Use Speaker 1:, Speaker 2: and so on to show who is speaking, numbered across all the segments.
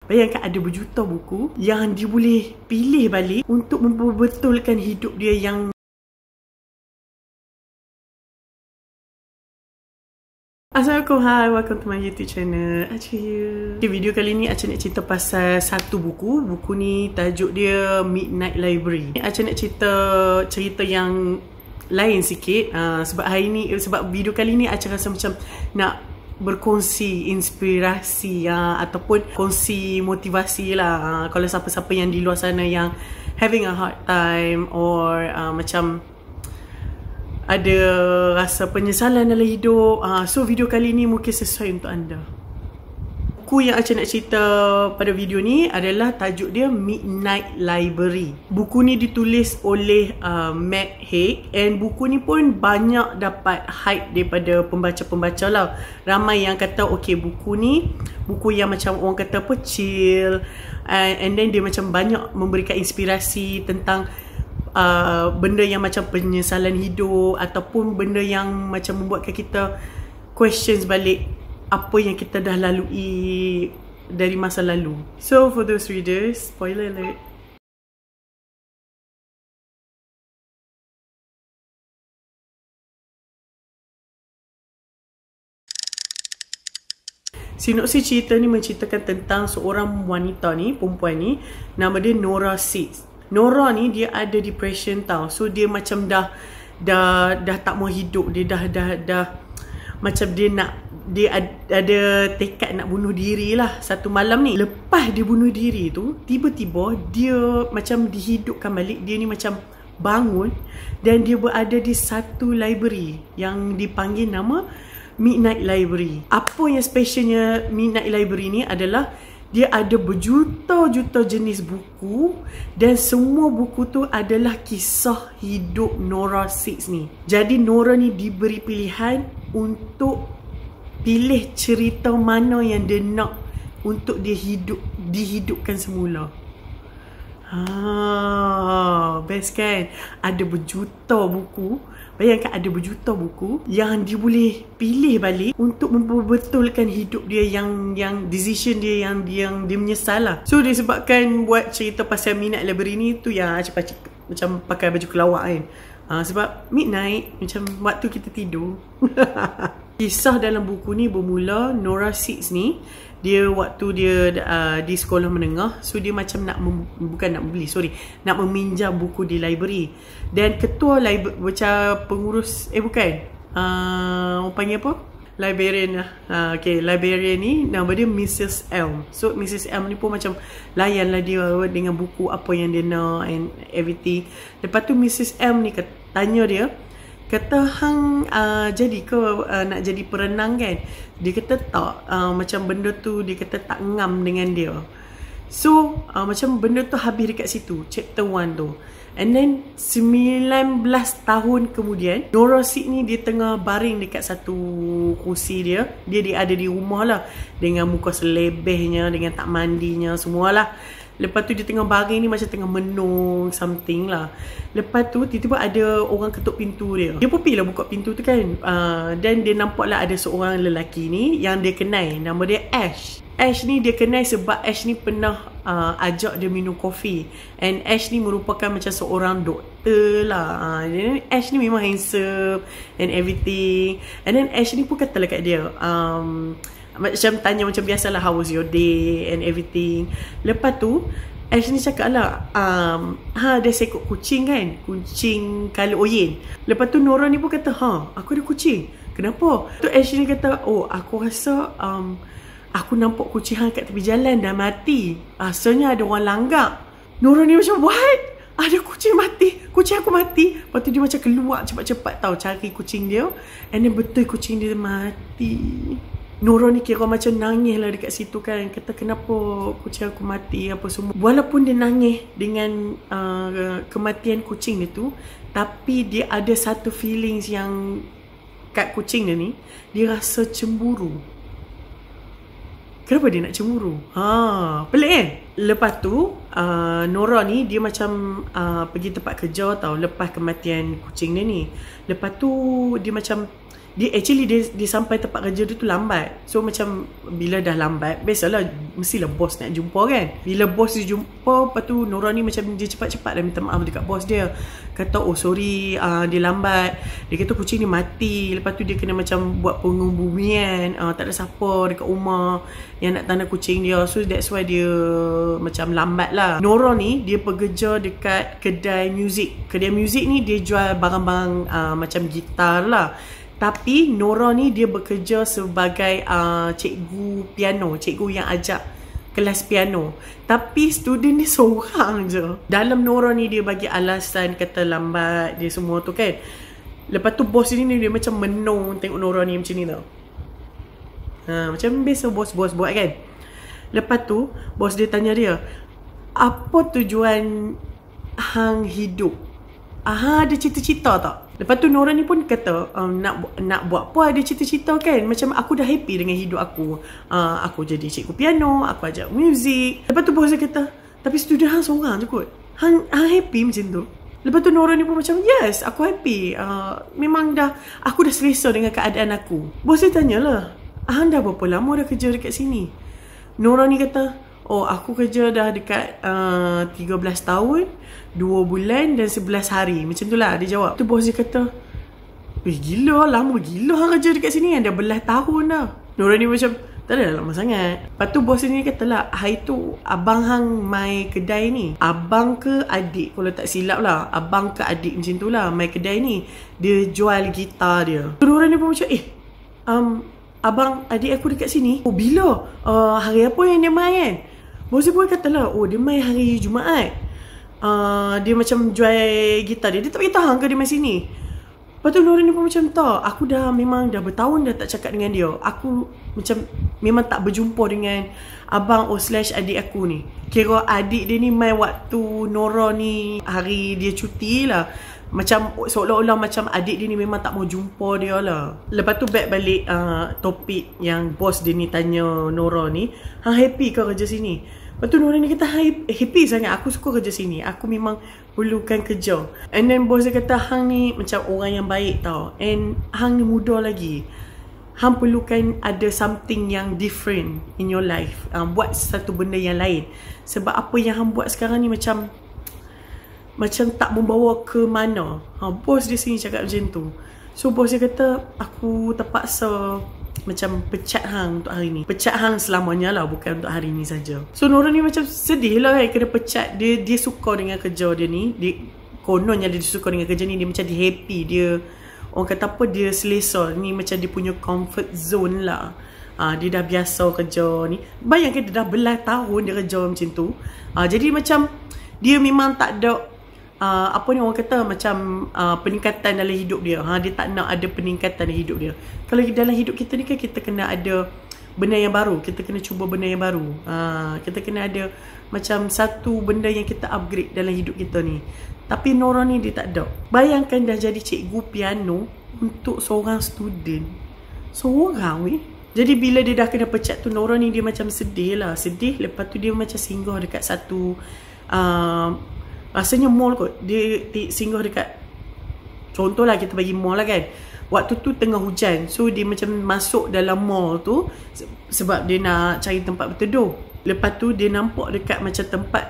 Speaker 1: Bayangkan ada berjuta buku yang dia boleh pilih balik untuk memperbetulkan hidup dia yang... Assalamualaikum, hi, welcome to my YouTube channel, Acha here. Okay, video kali ni Acha nak cerita pasal satu buku. Buku ni tajuk dia Midnight Library. Acha nak cerita yang lain sikit, sebab hari ni, sebab video kali ni Acha rasa macam nak berkongsi inspirasi ataupun kongsi motivasi lah. Kalau siapa-siapa yang di luar sana yang having a hard time or macam ada rasa penyesalan dalam hidup, so video kali ni mungkin sesuai untuk anda. Buku yang Acha nak cerita pada video ni adalah tajuk dia Midnight Library. Buku ni ditulis oleh Matt Haig, and buku ni pun banyak dapat hype daripada pembaca-pembaca lah. Ramai yang kata okay, buku ni buku yang macam orang kata apa, chill, and then dia macam banyak memberikan inspirasi tentang benda yang macam penyesalan hidup, ataupun benda yang macam membuatkan kita questions balik apa yang kita dah lalui dari masa lalu. So for those readers, spoiler alert. Sinopsis cerita ni menceritakan tentang seorang wanita ni, perempuan ni, nama dia Nora Six. Nora ni dia ada depression tau. So dia macam dah tak mau hidup. Dia dah macam dia ada tekad nak bunuh diri lah satu malam ni. Lepas dia bunuh diri tu, tiba-tiba dia macam dihidupkan balik. Dia ni macam bangun dan dia berada di satu library yang dipanggil nama Midnight Library. Apa yang specialnya Midnight Library ni adalah dia ada berjuta-juta jenis buku, dan semua buku tu adalah kisah hidup Nora Six ni. Jadi Nora ni diberi pilihan untuk pilih cerita mana yang dia nak untuk dia dihidupkan semula. Best kan? Ada berjuta buku. Bayangkan ada berjuta buku yang dia boleh pilih balik untuk memperbetulkan hidup dia yang decision dia yang dia menyesal lah. So disebabkan buat cerita pasal Midnight Library ni tu yang macam pakai baju kelawak kan. Sebab midnight macam waktu kita tidur. Kisah dalam buku ni bermula Nora Six ni, dia waktu dia di sekolah menengah, so dia macam nak meminjam buku di library. Dan ketua macam pengurus orang panggil apa? Librarian lah. Okay, librarian ni nama dia Mrs. Elm. So Mrs. Elm ni pun macam layanlah dia dengan buku apa yang dia nak and everything. Lepas tu Mrs. Elm ni tanya dia, kata hang jadi ke nak jadi perenang kan? Dia kata tak, macam benda tu dia kata tak ngam dengan dia. So macam benda tu habis dekat situ, chapter 1 tu. And then 19 tahun kemudian, Nora Six ni dia tengah baring dekat satu kursi dia. Dia ada di rumah lah, dengan muka selebehnya, dengan tak mandinya semualah. Lepas tu dia tengah baring ni macam tengah menung something lah. Lepas tu tiba-tiba ada orang ketuk pintu dia. Dia pun pergi lah buka pintu tu kan. Dan dia nampak lah ada seorang lelaki ni yang dia kenal. Nama dia Ash. Ash ni dia kenal sebab Ash ni pernah ajak dia minum kopi. And Ash ni merupakan macam seorang doktor lah. Ash ni memang handsome and everything. And then Ash ni pun kata lah kat dia, macam tanya macam biasalah, how was your day and everything. Lepas tu Ash ni cakap lah, dia seekor kucing kan, kucing color oyen. Lepas tu Nora ni pun kata, aku ada kucing. Kenapa? Tu Ash ni kata, aku rasa aku nampak kucing hang kat tepi jalan dah mati. Asalnya ada orang langgar. Nora ni macam, what? Ada kucing mati? Kucing aku mati? Lepas tu dia macam keluar cepat-cepat tau cari kucing dia. And then betul kucing dia mati. Nora ni kira macam nangis lah dekat situ kan. Kata kenapa kucing aku mati apa semua. Walaupun dia nangis dengan kematian kucing dia tu, tapi dia ada satu feelings yang kat kucing dia ni, dia rasa cemburu. Kenapa dia nak cemburu? Pelik kan? Lepas tu Nora ni dia macam pergi tempat kerja tau lepas kematian kucing dia ni. Lepas tu dia macam dia sampai tempat kerja dia tu lambat. So macam bila dah lambat, biasalah mestilah bos nak jumpa kan. Bila bos dia jumpa, lepas tu Nora ni macam dia cepat-cepat dah minta maaf dekat bos dia. Kata oh sorry, dia lambat. Dia kata kucing ni mati. Lepas tu dia kena macam buat pengumbumian, tak ada siapa dekat rumah yang nak tanda kucing dia. So that's why dia macam lambat lah. Nora ni dia pekerja dekat kedai muzik. Kedai muzik ni dia jual barang-barang macam gitar lah. Tapi Nora ni dia bekerja sebagai cikgu piano, cikgu yang ajak kelas piano. Tapi student ni seorang je. Dalam Nora ni dia bagi alasan kata lambat dia semua tu kan. Lepas tu bos ni dia macam menung tengok Nora ni macam ni tau. Macam biasa bos-bos buat kan. Lepas tu bos dia tanya dia, apa tujuan hang hidup? Ada cita-cita tak? Lepas tu Nora ni pun kata nak buat apa, ada cita-cita kan. Macam aku dah happy dengan hidup aku. Aku jadi cikgu piano, aku ajak muzik. Lepas tu bos dia kata, tapi student hang seorang je kot. Hang happy macam tu? Lepas tu Nora ni pun macam, yes aku happy. Memang aku dah selesa dengan keadaan aku. Bos dia tanyalah, hang dah berapa lama dah kerja dekat sini? Nora ni kata, oh aku kerja dah dekat 13 tahun 2 bulan dan 11 hari. Macam tu lah dia jawab. Tu bos dia kata, gila, lama gila hang kerja dekat sini, dah belas tahun dah. Nora ni macam, tak ada lama sangat. Lepas tu bos ni kata lah, hari tu abang hang mai kedai ni, abang ke adik, kalau tak silap lah, abang ke adik macam tu lah mai kedai ni, dia jual gitar dia. Tu Nora ni pun macam, abang adik aku dekat sini. Oh bila? Hari apa yang dia mai kan? Bos dia pun kata lah, oh dia mai hari Jumaat. Dia macam jual gitar dia. Dia tak beritahu hang ke dia mai sini. Lepas tu Nora ni pun macam, tak, aku memang dah bertahun dah tak cakap dengan dia. Aku macam memang tak berjumpa dengan abang / adik aku ni. Kira adik dia ni mai waktu Nora ni hari dia cuti lah. Macam seolah-olah macam adik dia ni memang tak mau jumpa dia lah. Lepas tu back balik topik yang bos dia ni tanya Nora ni, hang happy ke kerja sini? Lepas tu Nora ni kata, happy sangat, aku suka kerja sini, aku memang perlukan kerja. And then bos dia kata, hang ni macam orang yang baik tau, and hang ni muda lagi, hang perlukan ada something yang different in your life. Buat satu benda yang lain. Sebab apa yang hang buat sekarang ni macam tak membawa ke mana. Bos dia sini cakap macam tu. So bos dia kata, aku terpaksa macam pecat hang untuk hari ni. Pecat hang selamanya lah, bukan untuk hari ni saja. So Nora ni macam sedih lah kan, kena pecat. Dia suka dengan kerja dia ni. Kononnya dia suka dengan kerja ni. Dia macam dia happy. Dia, orang kata apa, dia selesa. Ni macam dia punya comfort zone lah. Dia dah biasa kerja ni. Bayangkan dia dah belas tahun dia kerja macam tu. Jadi macam dia memang tak ada apa ni orang kata macam peningkatan dalam hidup dia. Dia tak nak ada peningkatan dalam hidup dia. Kalau dalam hidup kita ni kan kita kena ada benda yang baru, kita kena cuba benda yang baru. Kita kena ada macam satu benda yang kita upgrade dalam hidup kita ni. Tapi Nora ni dia tak ada. Bayangkan dah jadi cikgu piano untuk seorang student. Seorang weh. Jadi bila dia dah kena pecat tu, Nora ni dia macam sedih lah. Sedih, lepas tu dia macam singgah dekat satu rasanya mall kot. Dia singgah dekat, contohlah kita bagi mall lah kan, waktu tu tengah hujan. So dia macam masuk dalam mall tu sebab dia nak cari tempat berteduh. Lepas tu dia nampak dekat macam tempat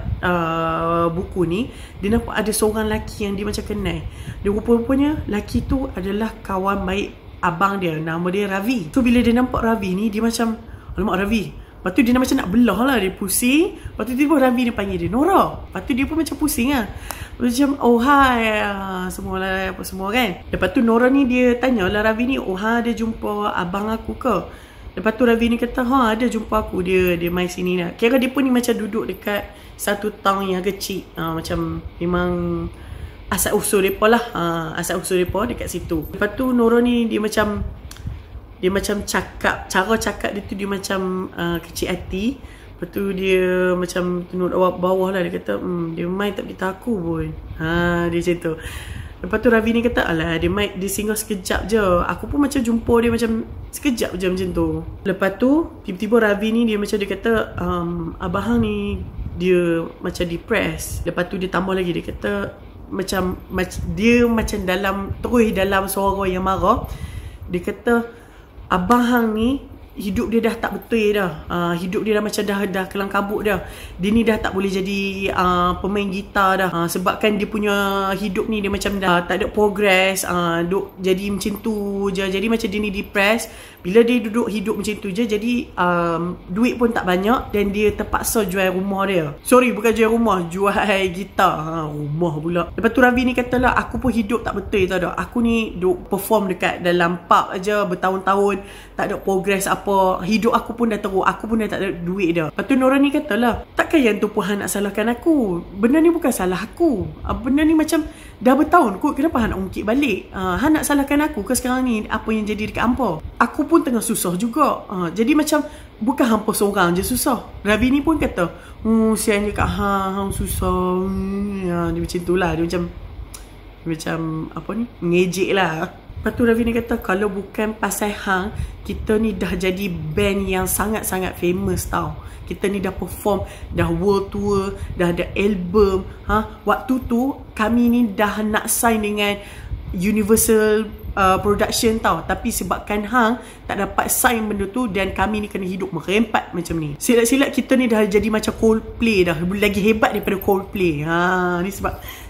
Speaker 1: buku ni, dia nampak ada seorang lelaki yang dia macam kenal. Dia rupa-rupanya lelaki tu adalah kawan baik abang dia, nama dia Ravi. So bila dia nampak Ravi ni, dia macam, alamak Ravi. Lepas tu dia macam nak belah lah, dia pusing. Lepas tu tiba Ravi ni panggil dia, Nora. Lepas tu dia pun macam pusing lah. Macam, oh hai, semua lah, apa semua kan. Lepas tu Nora ni dia tanya lah Ravi ni, oh ha, dia jumpa abang aku ke? Lepas tu Ravi ni kata, ada jumpa aku, dia mai sini lah. Kira dia pun ni macam duduk dekat satu town yang kecil. Macam memang asal usul mereka lah. Asal usul mereka dekat situ. Lepas tu Nora ni dia macam cakap, cara cakap dia tu dia macam kecil hati. Lepas tu dia macam tunduk bawah lah. Dia kata, dia main tak beritahu aku pun. Dia macam tu. Lepas tu Ravi ni kata, alah dia singgah sekejap je. Aku pun macam jumpa dia macam sekejap je macam tu. Lepas tu tiba-tiba Ravi ni dia macam dia kata, abang ni dia macam depressed. Lepas tu dia tambah lagi, dia kata macam dia macam terus dalam suara yang marah, dia kata abang hang ni hidup dia dah tak betul dah. Hidup dia dah macam dah kelang kabut dah. Dia ni dah tak boleh jadi pemain gitar dah. Sebabkan dia punya hidup ni dia macam dah tak ada progress. Duk jadi macam tu je. Jadi macam dia ni depressed. Bila dia duduk hidup macam tu je, jadi duit pun tak banyak dan dia terpaksa jual rumah dia. Sorry, bukan jual rumah, jual gitar. Rumah pula. Lepas tu Ravi ni kata lah, aku pun hidup tak betul tau dah. Aku ni duk perform dekat dalam pub aja bertahun-tahun, tak ada progress apa. Hidup aku pun dah teruk, aku pun dah tak ada duit dah. Lepas tu Nora ni kata lah, takkan yang tu pun hang nak salahkan aku. Benda ni bukan salah aku. Benda ni macam dah bertahun kot, kenapa hang nak ungkit balik? Hang nak salahkan aku ke sekarang ni apa yang jadi dekat hampa? Aku pun tengah susah juga. Jadi macam bukan hampa seorang je susah. Ravi ni pun kata, sian je kat hang susah. Dia macam tu lah. Dia macam apa ni, ngejek lah. Lepas tu Ravi ni kata, kalau bukan pasal hang, kita ni dah jadi band yang sangat-sangat famous tau. Kita ni dah perform, dah world tour, dah ada album. Waktu tu kami ni dah nak sign dengan Universal Production tau. Tapi sebabkan hang tak dapat sign benda tu, dan kami ni kena hidup merempat macam ni. Silat-silat kita ni dah jadi macam Coldplay dah. Lagi hebat daripada Coldplay.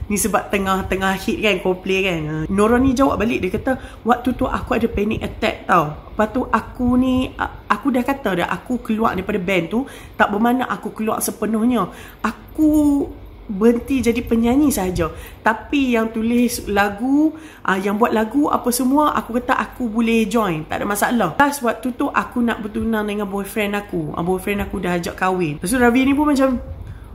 Speaker 1: Ni sebab tengah hit kan Coldplay kan. Nora ni jawab balik, dia kata waktu tu aku ada panic attack tau. Lepas tu aku dah kata dah, aku keluar daripada band tu tak bermakna aku keluar sepenuhnya. Aku berhenti jadi penyanyi saja. Tapi yang tulis lagu, yang buat lagu apa semua, aku kata aku boleh join, tak ada masalah. Plus waktu tu aku nak bertunang dengan boyfriend aku. Boyfriend aku dah ajak kahwin. Lepas tu Ravi ni pun macam,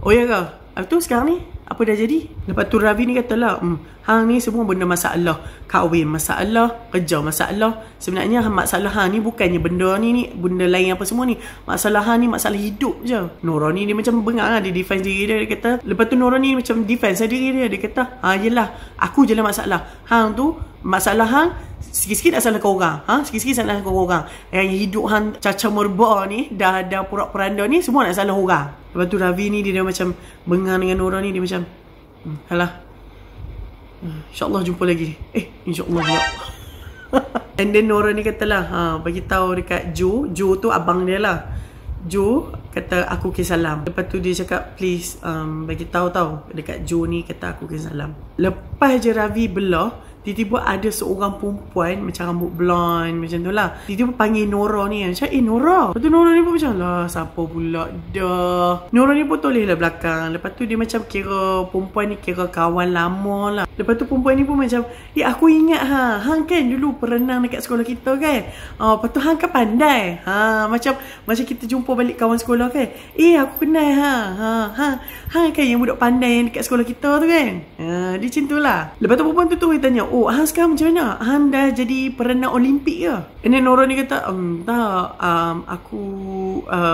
Speaker 1: oh ya ke? Lepas tu sekarang ni apa dah jadi? Lepas tu Ravi ni kata lah, hang ni semua benda masalah. Kahwin masalah, kerja masalah. Sebenarnya masalah hang ni bukannya benda ni benda lain apa semua ni. Masalah hang ni masalah hidup je. Nora ni dia macam bengang lah, dia defense diri dia kata. Lepas tu Nora ni macam defense diri dia. Dia kata, yelah, aku je lah masalah. Hang tu, masalah hang sikit-sikit dah salah kau orang. Sikit-sikit salah kau orang. Yang hidup hang caca merba ni, dah porak-poranda ni, semua nak salah orang. Lepas tu Ravi ni dia macam bengang dengan Nora ni. Dia macam, alah, InsyaAllah jumpa lagi. InsyaAllah pula. And then Nora ni katalah, bagi tahu dekat Joe tu abang dia lah. Joe kata aku kisah salam. Lepas tu dia cakap, please bagi tahu tau dekat Joe ni, kata aku kisah salam. Lepas je Ravi belah, tiba-tiba ada seorang perempuan macam rambut blonde macam tu lah, tiba-tiba panggil Nora ni. Macam Nora. Lepas tu Nora ni pun macam, lah siapa pula dah. Nora ni pun toleh lah belakang. Lepas tu dia macam kira perempuan ni kira kawan lama lah. Lepas tu perempuan ni pun macam, aku ingat hang kan dulu perenang dekat sekolah kita kan. Lepas tu hang kan pandai. Macam kita jumpa balik kawan sekolah kan. Aku kenal hang kan yang budak pandai yang dekat sekolah kita tu kan. Dia macam tu lah. Lepas tu perempuan tu dia tanya, hang sekarang macam mana? Hang dah jadi perenang Olimpik ke? And then Nora ni kata, tak, aku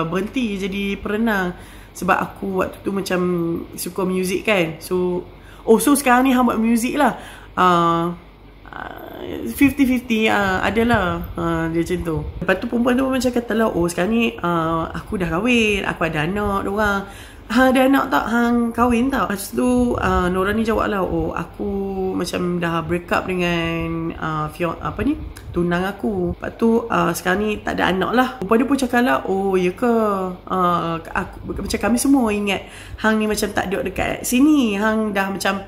Speaker 1: berhenti jadi perenang sebab aku waktu tu macam suka muzik kan. So sekarang ni hang buat muzik lah. 50-50 adalah. Dia macam tu. Lepas tu perempuan tu macam kata lah, sekarang ni aku dah kahwin, aku ada anak dorang. Ada anak tak? Hang kahwin tak? Lepas tu Nora ni jawab lah, aku macam dah break up dengan tunang aku. Lepas tu sekarang ni tak ada anak lah. Perempuan dia pun cakap lah, ya ke? Macam kami semua ingat hang ni macam tak ada dekat sini. Hang dah macam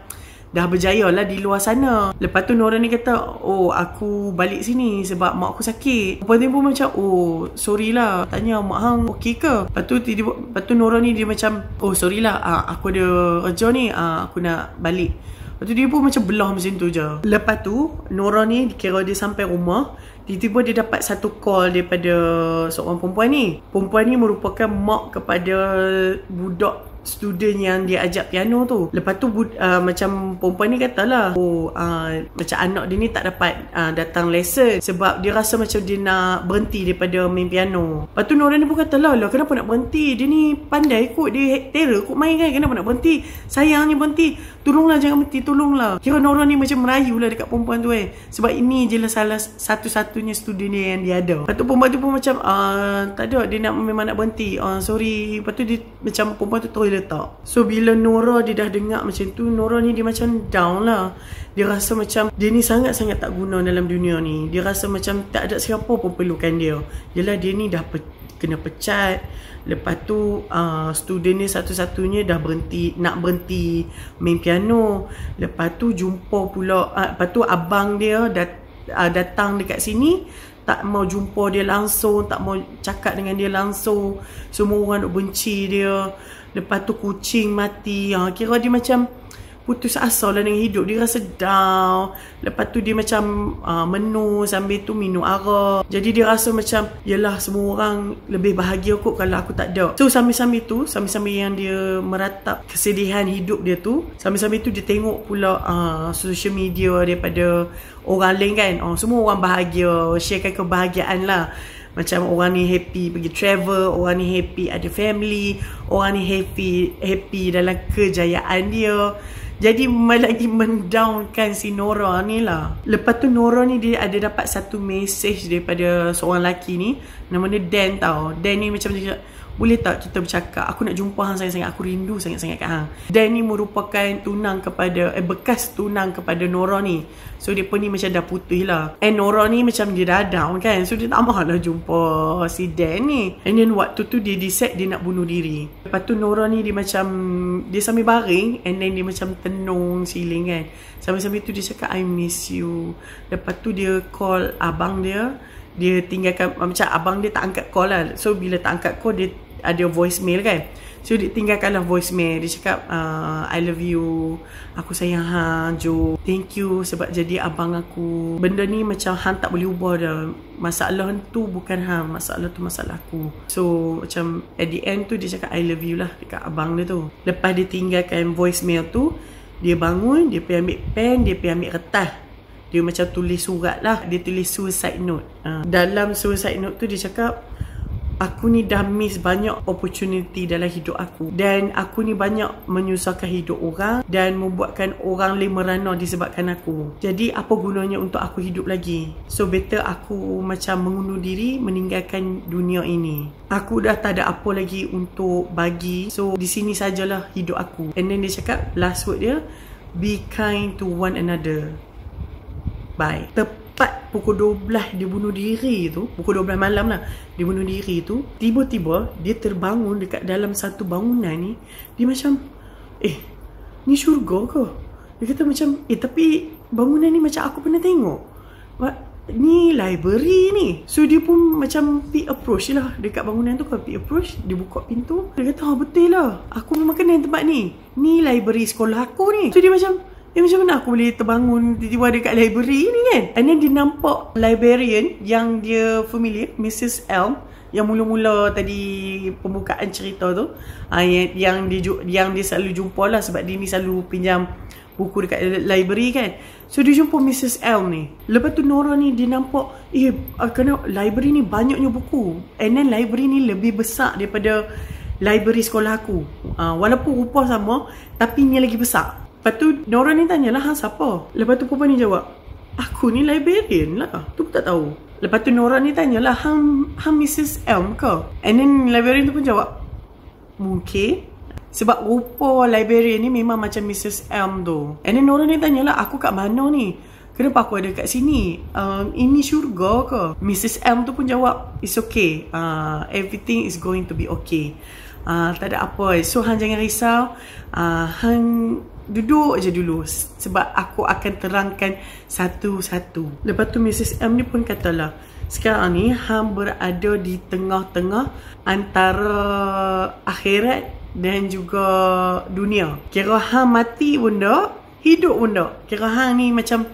Speaker 1: dah berjaya lah di luar sana. Lepas tu Nora ni kata, aku balik sini sebab mak aku sakit. Lepas tu pun macam, sorry lah, tanya mak hang okey ke? Lepas tu Nora ni dia macam, sorry lah, aku ada kerja ni, aku nak balik. Lepas tu dia pun macam belah macam tu je. Lepas tu Nora ni kira dia sampai rumah, tiba-tiba dia dapat satu call daripada seorang perempuan ni. Perempuan ni merupakan mak kepada budak student yang dia ajak piano tu. Lepas tu macam perempuan ni katalah, macam anak dia ni tak dapat datang lesson sebab dia rasa macam dia nak berhenti daripada main piano. Lepas tu Nora ni pun katalah, kenapa nak berhenti? Dia ni pandai kot, dia terror kot main kan, kenapa nak berhenti? Sayangnya berhenti. Tolonglah jangan berhenti, tolonglah. Kira Nora ni macam merayu lah dekat perempuan tu sebab ini je lah salah satu-satunya student dia yang dia ada. Lepas tu perempuan tu pun macam tak ada, dia memang nak berhenti. Sorry. Lepas tu dia macam perempuan tu terus letak. So bila Nora dia dah dengar macam tu, Nora ni dia macam down lah. Dia rasa macam dia ni sangat-sangat tak guna dalam dunia ni. Dia rasa macam tak ada siapa pun perlukan dia. Yelah dia ni dah kena pecat. Lepas tu student ni satu-satunya dah nak berhenti main piano. Lepas tu jumpa pula lepas tu abang dia datang dekat sini, tak mau jumpa dia langsung, tak mau cakap dengan dia langsung. Semua orang nak benci dia. Lepas tu kucing mati. Kira dia macam putus asa lah dengan hidup. Dia rasa down. Lepas tu dia macam menu sambil tu minum arak. Jadi dia rasa macam, yelah semua orang lebih bahagia kot kalau aku tak ada. So sambil-sambil yang dia meratap kesedihan hidup dia tu, sambil-sambil tu dia tengok pula social media daripada orang lain kan. Semua orang bahagia, sharekan kebahagiaan lah. Macam orang ni happy pergi travel, orang ni happy ada family, orang ni happy dalam kejayaan dia. Jadi lagi mendownkan si Nora ni lah. Lepas tu Nora ni dia ada dapat satu message daripada seorang lelaki ni, nama dia Dan tau. Dan ni macam dia, boleh tak kita bercakap? Aku nak jumpa hang sangat-sangat. Aku rindu sangat-sangat kat hang. Dan ni merupakan tunang kepada bekas tunang kepada Nora ni. So dia pun ni macam dah putih lah. And Nora ni macam dia dah down kan. So dia tak mahu lah jumpa si Dan ni. And then waktu tu dia decide dia nak bunuh diri. Lepas tu Nora ni dia macam, dia sambil baring, and then dia macam tenung siling kan. Sambil-sambil tu dia cakap I miss you. Lepas tu dia call abang dia. Dia tinggalkan, macam abang dia tak angkat call lah. So bila tak angkat call, dia ada voicemail kan. So dia tinggalkanlah voicemail. Dia cakap I love you, aku sayang hang Jo, thank you sebab jadi abang aku. Benda ni macam hang tak boleh ubah dah. Masalah tu bukan hang, masalah tu masalah aku. So macam at the end tu dia cakap I love you lah dekat abang dia tu. Lepas dia tinggalkan voicemail tu, dia bangun, dia pergi ambil pen, dia pergi ambil kertas. Dia macam tulis surat lah. Dia tulis suicide note. Dalam suicide note tu dia cakap, aku ni dah miss banyak opportunity dalam hidup aku. Dan aku ni banyak menyusahkan hidup orang dan membuatkan orang lain merana disebabkan aku. Jadi apa gunanya untuk aku hidup lagi? So better aku macam mengundur diri, meninggalkan dunia ini. Aku dah tak ada apa lagi untuk bagi. So di sini sajalah hidup aku. And then dia cakap last word dia, be kind to one another. Bye. Tepat pukul 12 dia bunuh diri tu, pukul 12 malam lah dia bunuh diri tu. Tiba-tiba dia terbangun dekat dalam satu bangunan ni. Dia macam, ni syurga ke? Dia kata macam, tapi bangunan ni macam aku pernah tengok. Ni library ni. So dia pun macam pergi approach lah dekat bangunan tu kan. Pergi approach, dia buka pintu. Dia kata, betul lah, aku memang kenal tempat ni. Ni library sekolah aku ni. So dia macam, macam mana aku boleh terbangun tiba-tiba dekat library ni kan. And then dia nampak librarian yang dia familiar, Mrs. Elm, yang mula-mula tadi pembukaan cerita tu, yang dia selalu jumpa lah sebab dia ni selalu pinjam buku dekat library kan. So dia jumpa Mrs. Elm ni. Lepas tu Nora ni dia nampak, kerana library ni banyaknya buku, and then library ni lebih besar daripada library sekolah aku. Walaupun rupa sama, tapi ni lagi besar. Lepas tu Nora ni tanyalah, hang siapa? Lepas tu perempuan ni jawab, aku ni librarian lah, tu pun tak tahu. Lepas tu Nora ni tanyalah, hang Mrs. Elm ke? And then librarian tu pun jawab, mungkin. Sebab rupa librarian ni memang macam Mrs. Elm tu. And then Nora ni tanyalah, aku kat mana ni? Kenapa aku ada kat sini? Ini syurga ke? Mrs. Elm tu pun jawab, it's okay, everything is going to be okay. Tak ada apa. So hang jangan risau, hang duduk je dulu sebab aku akan terangkan satu-satu. Lepas tu Mrs. M ni pun katalah, sekarang ni hang berada di tengah-tengah antara akhirat dan juga dunia. Kira hang mati pun tak, hidup pun tak. Kira hang ni macam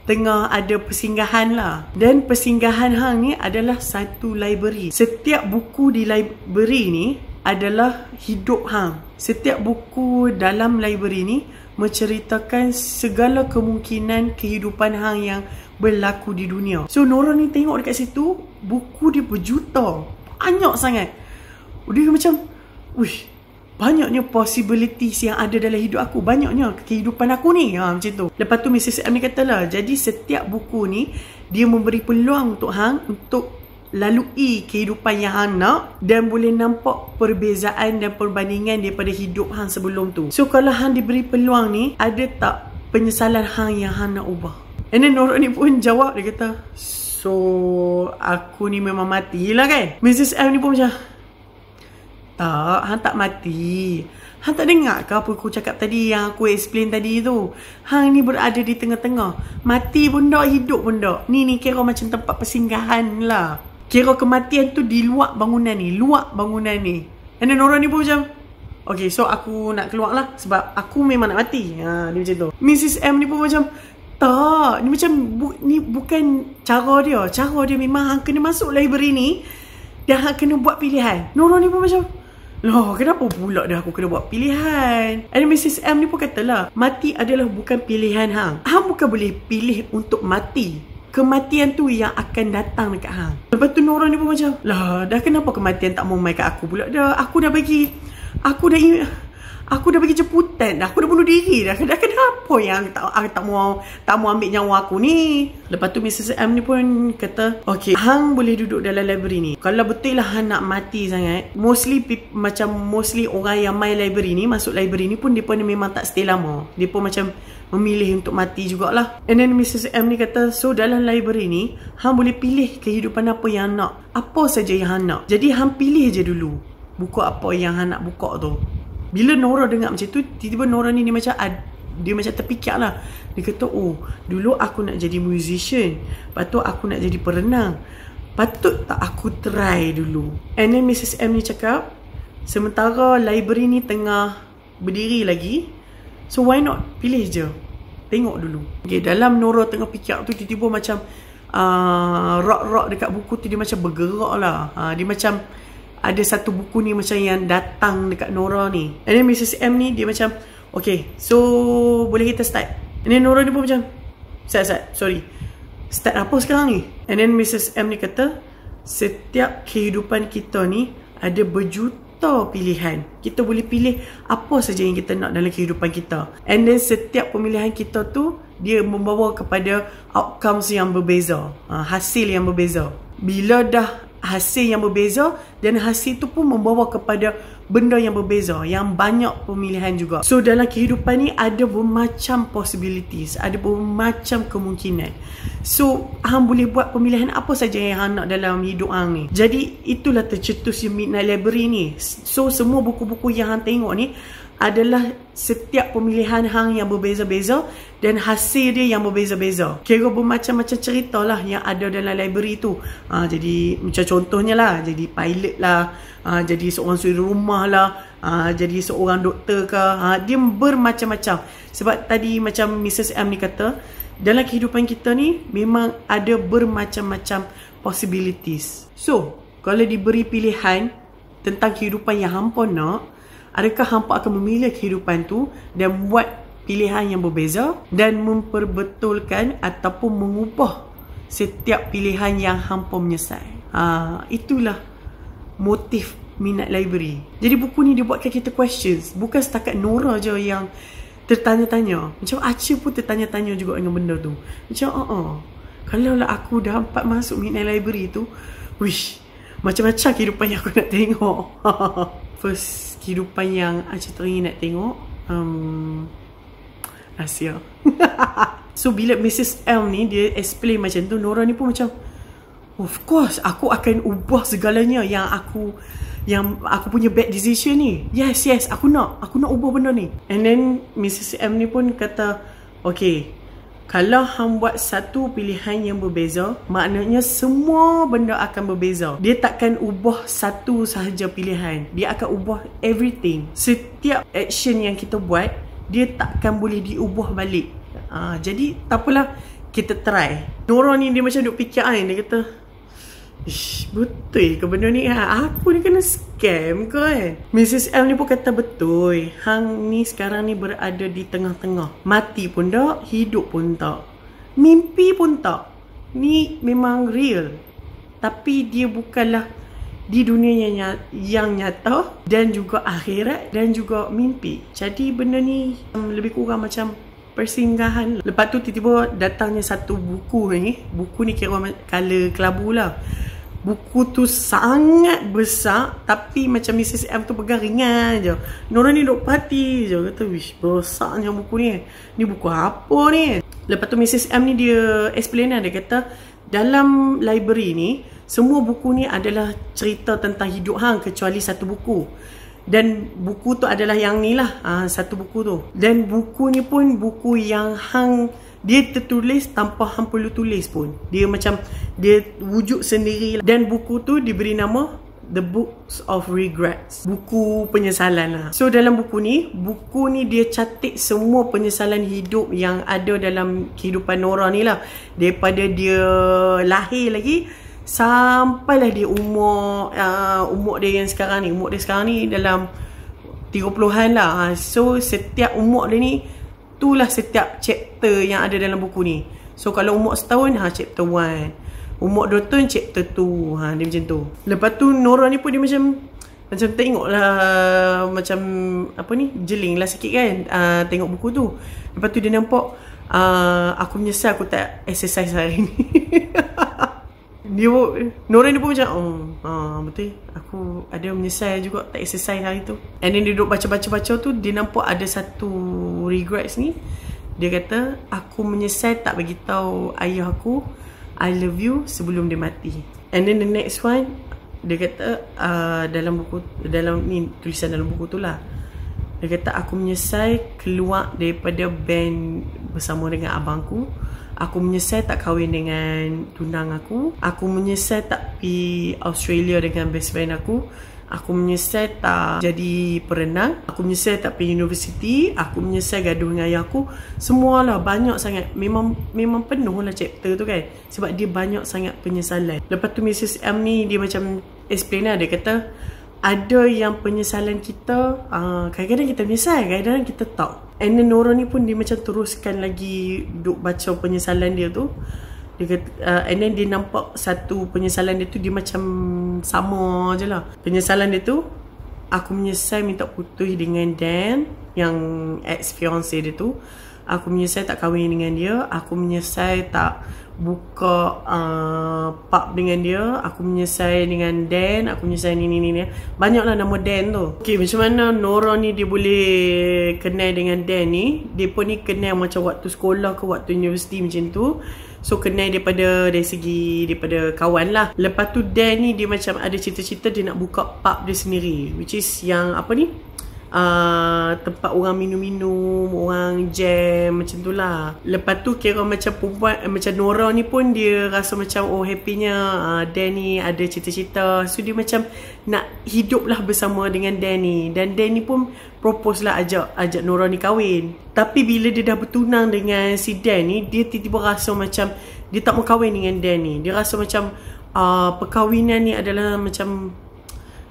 Speaker 1: tengah ada persinggahan lah. Dan persinggahan hang ni adalah satu library. Setiap buku di library ni adalah hidup hang. Setiap buku dalam library ni menceritakan segala kemungkinan kehidupan hang yang berlaku di dunia. So Nora ni tengok dekat situ, buku dia berjuta, banyak sangat. Dia macam, banyaknya possibilities yang ada dalam hidup aku, banyaknya kehidupan aku ni, macam tu. Lepas tu Mrs. M ni katalah, jadi setiap buku ni dia memberi peluang untuk hang untuk lalui kehidupan yang hang nak dan boleh nampak perbezaan dan perbandingan daripada hidup hang sebelum tu. So kalau hang diberi peluang ni, ada tak penyesalan hang yang hang nak ubah? And then Nora ni pun jawab, dia kata, so aku ni memang matilah kan? Mrs. M ni pun macam, tak, hang tak mati. Hang tak dengar ke apa aku cakap tadi, yang aku explain tadi tu? Hang ni berada di tengah-tengah. Mati pun tak, hidup pun tak. Ni kira macam tempat persinggahan lah. Kira kematian tu di luar bangunan ni. Luar bangunan ni. And then orang ni pun macam, okay, so aku nak keluar lah. Sebab aku memang nak mati. Dia macam tu. Mrs. M ni pun macam, tak. Ni macam, ni bukan cara dia. Cara dia memang hang kena masuk library ni. Dan hang kena buat pilihan. Orang ni pun macam, loh, kenapa pula dah aku kena buat pilihan? And Mrs. M ni pun katalah, mati adalah bukan pilihan hang. Hang bukan boleh pilih untuk mati. Kematian tu yang akan datang dekat hang. Lepas tu Nora ni pun macam, lah, dah kenapa kematian tak mau main kat aku pula dah? Aku dah bagi jemputan dah. Aku dah bunuh diri dah. Kenapa yang tak mau ambil nyawa aku ni? Lepas tu Mrs. M ni pun kata, okay, hang boleh duduk dalam library ni. Kalau betul lah hang nak mati sangat, mostly orang yang main library ni, masuk library ni pun dia pun memang tak stay lama. Dia pun macam memilih untuk mati jugalah. And then Mrs. M ni kata, so dalam library ni hang boleh pilih kehidupan apa yang nak. Apa saja yang hang nak. Jadi hang pilih je dulu buku apa yang hang nak buka tu. Bila Nora dengar macam tu, tiba-tiba Nora ni dia macam terfikir lah. Dia kata, oh, dulu aku nak jadi musician. Lepas tu aku nak jadi perenang. Patut tak aku try dulu? And then Mrs. M ni cakap, sementara library ni tengah berdiri lagi, so why not pilih je? Tengok dulu. Okay, dalam Nora tengah fikir tu, tiba-tiba macam rock dekat buku tu dia macam bergerak lah. Dia macam ada satu buku ni macam yang datang dekat Nora ni. And then Mrs. M ni dia macam, okay, so boleh kita start. And then Nora ni pun macam, start apa sekarang ni? And then Mrs. M ni kata, setiap kehidupan kita ni ada berjuta pilihan. Kita boleh pilih apa saja yang kita nak dalam kehidupan kita. And then setiap pemilihan kita tu, dia membawa kepada outcomes yang berbeza, hasil yang berbeza. Bila dah hasil yang berbeza, dan hasil tu pun membawa kepada benda yang berbeza, yang banyak pemilihan juga. So dalam kehidupan ni ada bermacam possibilities, ada bermacam kemungkinan. So hang boleh buat pemilihan apa saja yang hang nak dalam hidup hang ni. Jadi itulah tercetusnya Midnight Library ni. So semua buku-buku yang hang tengok ni adalah setiap pemilihan hang yang berbeza-beza dan hasil dia yang berbeza-beza. Kira bermacam-macam cerita lah yang ada dalam library tu. Jadi macam contohnya lah, jadi pilot lah, jadi seorang suri rumah lah, jadi seorang doktor ke. Dia bermacam-macam. Sebab tadi macam Mrs. M ni kata, dalam kehidupan kita ni memang ada bermacam-macam possibilities. So kalau diberi pilihan tentang kehidupan yang hampa nak, adakah hampa akan memilih kehidupan tu dan buat pilihan yang berbeza dan memperbetulkan ataupun mengubah setiap pilihan yang hampa menyesal? Itulah motif Midnight Library. Jadi buku ni dia buatkan kita questions. Bukan setakat Nora je yang tertanya-tanya. Macam Aceh pun tertanya-tanya juga dengan benda tu. Macam kalau lah aku dapat masuk Midnight Library tu, wish, macam-macam kehidupan yang aku nak tengok. First kehidupan yang Aceh teringin nak tengok, Asia. So bila Mrs. M ni dia explain macam tu, Nora ni pun macam, of course aku akan ubah segalanya yang aku punya bad decision ni. Yes, aku nak ubah benda ni. And then Mrs. M ni pun kata, okay, kalau hang buat satu pilihan yang berbeza, maknanya semua benda akan berbeza. Dia takkan ubah satu sahaja pilihan. Dia akan ubah everything. Setiap action yang kita buat, dia takkan boleh diubah balik. Jadi tak apalah, kita try. Nora ni dia macam duk fikir kan. Dia kata, betul ke benda ni? Aku ni kena scam ke kan? Mrs. M ni pun kata betul. Hang ni sekarang ni berada di tengah-tengah. Mati pun tak, hidup pun tak, mimpi pun tak. Ni memang real, tapi dia bukanlah di dunia yang nyata, dan juga akhirat, dan juga mimpi. Jadi benda ni lebih kurang macam persinggahan. Lepas tu tiba-tiba datangnya satu buku ni. Buku ni kira color kelabu lah. Buku tu sangat besar, tapi macam Mrs. M tu pegang ringan je. Nora ni duk party je. Kata, wish, besarnya buku ni. Ni buku apa ni? Lepas tu Mrs. M ni dia explain lah. Dia kata, dalam library ni, semua buku ni adalah cerita tentang hidup hang kecuali satu buku. Dan buku tu adalah yang ni lah, satu buku tu. Dan buku ni pun buku yang hang, dia tertulis tanpa hang perlu tulis pun. Dia macam, dia wujud sendiri. Dan buku tu diberi nama The Books of Regrets, buku penyesalan lah. So dalam buku ni dia catat semua penyesalan hidup yang ada dalam kehidupan Nora ni lah. Daripada dia lahir lagi sampailah dia umur dia yang sekarang ni. Umur dia sekarang ni dalam 30-an lah. So setiap umur dia ni, itulah setiap chapter yang ada dalam buku ni. So kalau umur setahun, chapter 1. Umur 2 tahun, chapter 2. Dia macam tu. Lepas tu Nora ni pun dia macam tengok lah, macam apa ni, jeling lah sikit kan, tengok buku tu. Lepas tu dia nampak, aku menyesal aku tak exercise hari ni. Nora ni pun macam, betul, aku ada menyesal juga tak exercise hari tu. And then dia duduk baca-baca tu, dia nampak ada satu regrets ni. Dia kata, aku menyesal tak bagi tahu ayah aku I love you sebelum dia mati. And then the next one, dia kata, dalam ni tulisan dalam buku tu lah. Dia kata, aku menyesal keluar daripada band bersama dengan abangku. Aku menyesal tak kahwin dengan tunang aku. Aku menyesal tak pergi Australia dengan best friend aku. Aku menyesal tak jadi perenang. Aku menyesal tak pergi universiti. Aku menyesal gaduh dengan ayah aku. Semualah, banyak sangat. Memang penuh lah chapter tu kan. Sebab dia banyak sangat penyesalan. Lepas tu Mrs. M ni dia macam explain lah. Dia kata, ada yang penyesalan kita, kadang-kadang kita menyesal, kadang-kadang kita tak. And then Nora ni pun dia macam teruskan lagi duk baca penyesalan dia tu. Dia kata, and then dia nampak satu penyesalan dia tu, dia macam sama je lah. Penyesalan dia tu, aku menyesal minta putus dengan Dan, yang ex-fiancé dia tu. Aku menyesal tak kahwin dengan dia. Aku menyesal tak buka pub dengan dia. Aku menyesal dengan Dan. Aku menyesal ni. Banyaklah nama Dan tu. Okay, macam mana Nora ni dia boleh kenal dengan Dan ni? Dia pun ni kenal macam waktu sekolah ke waktu universiti macam tu. So kenal dari segi daripada kawan lah. Lepas tu Dan ni dia macam ada cita-cita dia nak buka pub dia sendiri, which is yang apa ni, tempat orang minum-minum, orang jam macam tu lah. Lepas tu kira macam perempuan, macam Nora ni pun dia rasa macam happynya Dan ni ada cita-cita. So dia macam nak hidup lah bersama dengan Dan ni. Dan Dan ni pun propose lah ajak Nora ni kahwin. Tapi bila dia dah bertunang dengan si Dan ni, dia tiba-tiba rasa macam dia tak mau kahwin dengan Dan ni. Dia rasa macam perkahwinan ni adalah macam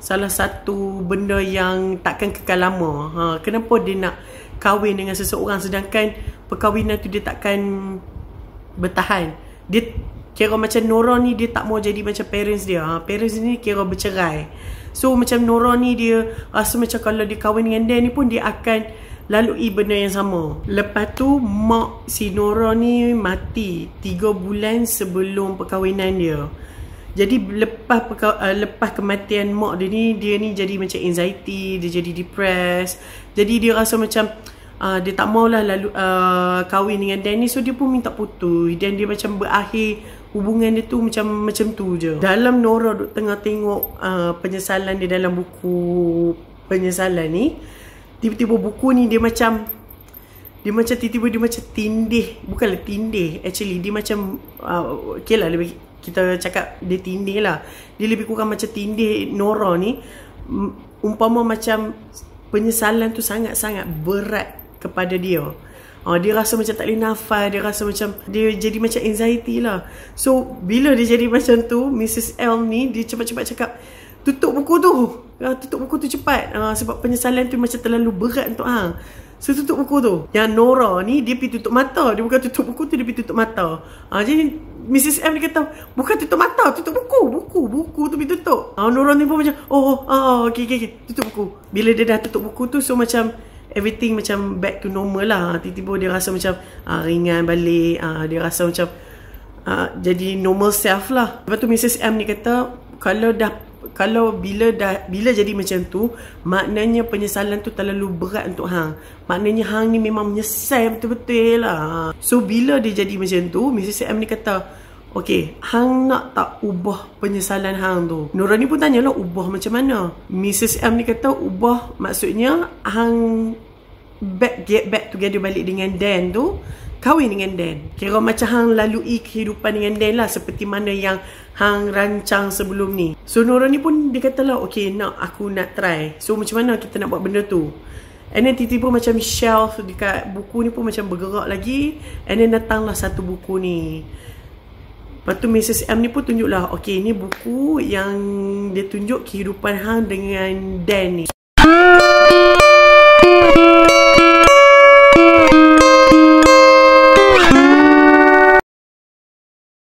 Speaker 1: salah satu benda yang takkan kekal lama. Kenapa dia nak kahwin dengan seseorang sedangkan perkahwinan tu dia takkan bertahan. Dia kira macam Nora ni dia tak mau jadi macam parents dia. Parents ni kira bercerai. So macam Nora ni dia rasa macam kalau dia kahwin dengan Dan ni pun dia akan lalui benda yang sama. Lepas tu mak si Nora ni mati 3 bulan sebelum perkahwinan dia. Jadi lepas kematian mak dia ni jadi macam anxiety, dia jadi depressed. Jadi dia rasa macam dia tak maulah lalu kahwin dengan Dan ni. So dia pun minta putus. Dan dia macam berakhir hubungan dia tu macam tu je. Dalam Nora duk tengah tengok penyesalan dia dalam buku penyesalan ni, tiba-tiba buku ni dia macam tiba-tiba dia macam tindih. Bukanlah tindih, actually dia macam okay lah, lebih kita cakap dia tindih lah. Dia lebih kurang macam tindih Nora ni. Umpama macam penyesalan tu sangat-sangat berat kepada dia. Dia rasa macam tak boleh nafas. Dia rasa macam dia jadi macam anxiety lah. So bila dia jadi macam tu, Mrs. L ni dia cepat-cepat cakap, tutup buku tu. Tutup buku tu cepat. Sebab penyesalan tu macam terlalu berat untuk hang. So tutup buku tu. Yang Nora ni dia pergi tutup mata. Dia bukan tutup buku tu, dia pergi tutup mata. Jadi Mrs. M dia kata, bukan tutup mata, tutup buku tu pergi tutup. Nora ni pun macam okay, tutup buku. Bila dia dah tutup buku tu, so macam everything macam back to normal lah. Tiba-tiba dia rasa macam ringan balik. Dia rasa macam jadi normal self lah. Lepas tu Mrs. M ni kata kalau bila jadi macam tu, maknanya penyesalan tu terlalu berat untuk hang. Maknanya hang ni memang menyesal betul-betul lah. So bila dia jadi macam tu, Mrs. M ni kata, okay, hang nak tak ubah penyesalan hang tu? Nurani pun tanyalah, ubah macam mana? Mrs. M ni kata, ubah maksudnya hang get back together balik dengan Dan tu, kahwin dengan Dan. Kira macam hang lalui kehidupan dengan Dan lah, seperti mana yang hang rancang sebelum ni. So Nurani pun dia kata lah, okay, aku nak try. So macam mana kita nak buat benda tu? And then tiba-tiba macam shelf dekat buku ni pun macam bergerak lagi. And then datanglah satu buku ni. Lepas tu Mrs. M ni pun tunjuk lah, okay, ni buku yang dia tunjuk kehidupan hang dengan Dan ni.